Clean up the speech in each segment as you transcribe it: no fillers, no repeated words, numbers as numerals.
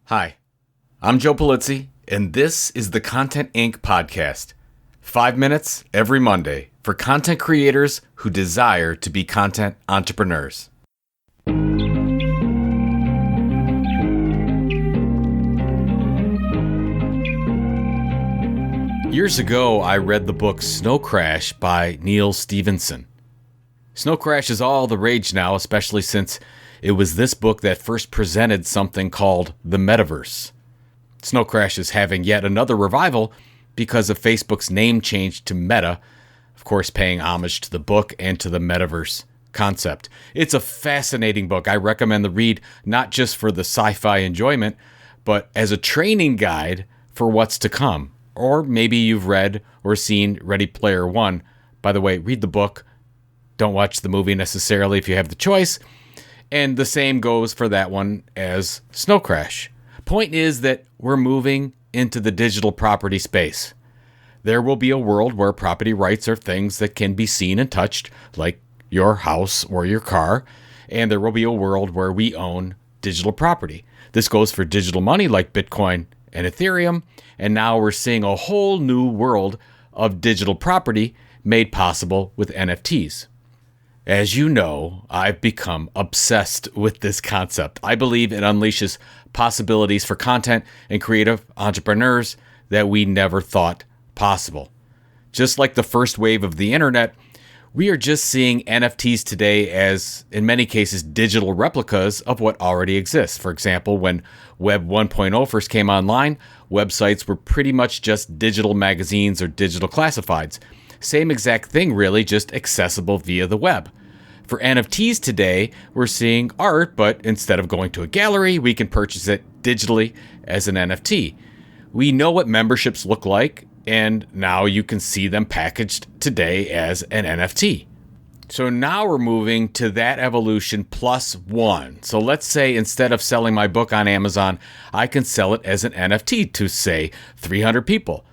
Hi, I'm Joe Polizzi, and this is the Content Inc. podcast. 5 minutes every Monday for content creators who desire to be content entrepreneurs. Years ago, I read the book Snow Crash by Neil Stephenson. Snow Crash is all the rage now, especially since it was this book that first presented something called the metaverse. Snow Crash is having yet another revival because of Facebook's name change to Meta, of course paying homage to the book and to the metaverse concept. It's a fascinating book. I recommend the read not just for the sci-fi enjoyment, but as a training guide for what's to come. Or maybe you've read or seen Ready Player One. By the way, read the book. Don't watch the movie necessarily if you have the choice. And the same goes for that one as Snow Crash. Point is that we're moving into the digital property space. There will be a world where property rights are things that can be seen and touched, like your house or your car. And there will be a world where we own digital property. This goes for digital money like Bitcoin and Ethereum. And now we're seeing a whole new world of digital property made possible with NFTs. As you know, I've become obsessed with this concept. I believe it unleashes possibilities for content and creative entrepreneurs that we never thought possible. Just like the first wave of the internet, we are just seeing NFTs today as, in many cases, digital replicas of what already exists. For example, when Web 1.0 first came online, websites were pretty much just digital magazines or digital classifieds. Same exact thing, really, just accessible via the web. For NFTs today, we're seeing art, but instead of going to a gallery, we can purchase it digitally as an NFT. We know what memberships look like, and now you can see them packaged today as an NFT. So now we're moving to that evolution plus one. So let's say instead of selling my book on Amazon, I can sell it as an NFT to, say, 300 people,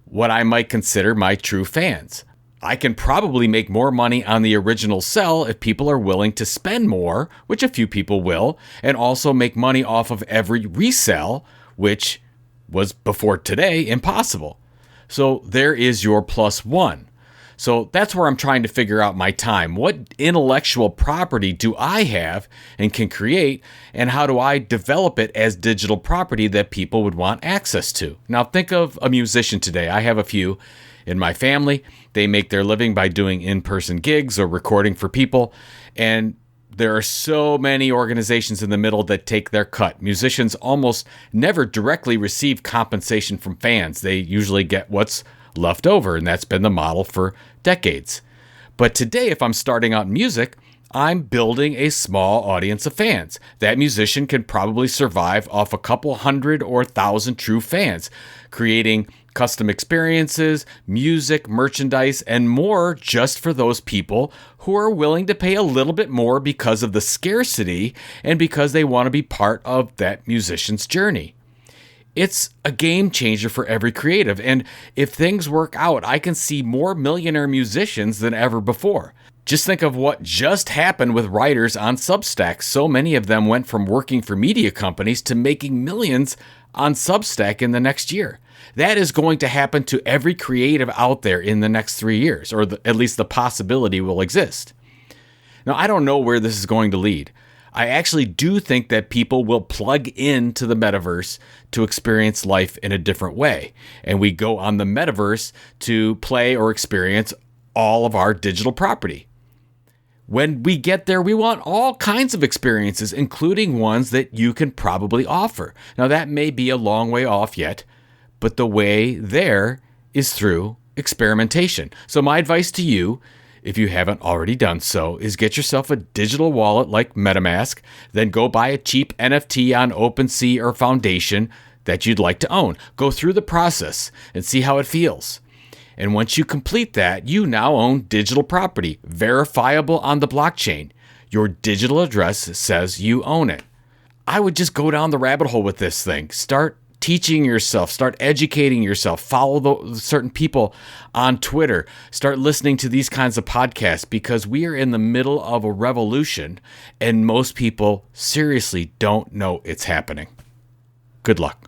what I might consider my true fans. I can probably make more money on the original sell if people are willing to spend more, which a few people will, and also make money off of every resell, which was before today impossible. So there is your plus one. So that's where I'm trying to figure out my time. What intellectual property do I have and can create, and how do I develop it as digital property that people would want access to? Now think of a musician today. I have a few in my family. They make their living by doing in-person gigs or recording for people, and there are so many organizations in the middle that take their cut. Musicians almost never directly receive compensation from fans. They usually get what's left over, and that's been the model for decades. But today, if I'm starting out in music, I'm building a small audience of fans. That musician can probably survive off a couple hundred or 1,000 true fans, creating custom experiences, music, merchandise, and more just for those people who are willing to pay a little bit more because of the scarcity and because they want to be part of that musician's journey. It's a game changer for every creative, and if things work out, I can see more millionaire musicians than ever before. Just think of what just happened with writers on Substack. So many of them went from working for media companies to making millions on Substack in the next year. That is going to happen to every creative out there in the next 3 years, or at least the possibility will exist. Now, I don't know where this is going to lead. I actually do think that people will plug into the metaverse to experience life in a different way. And we go on the metaverse to play or experience all of our digital property. When we get there, we want all kinds of experiences, including ones that you can probably offer. Now, that may be a long way off yet, but the way there is through experimentation. So my advice to you, if you haven't already done so, is get yourself a digital wallet like MetaMask, then go buy a cheap NFT on OpenSea or Foundation that you'd like to own. Go through the process and see how it feels. And once you complete that, you now own digital property, verifiable on the blockchain. Your digital address says you own it. I would just go down the rabbit hole with this thing. Start teaching yourself, start educating yourself, follow certain people on Twitter, start listening to these kinds of podcasts, because we are in the middle of a revolution and most people seriously don't know it's happening. Good luck.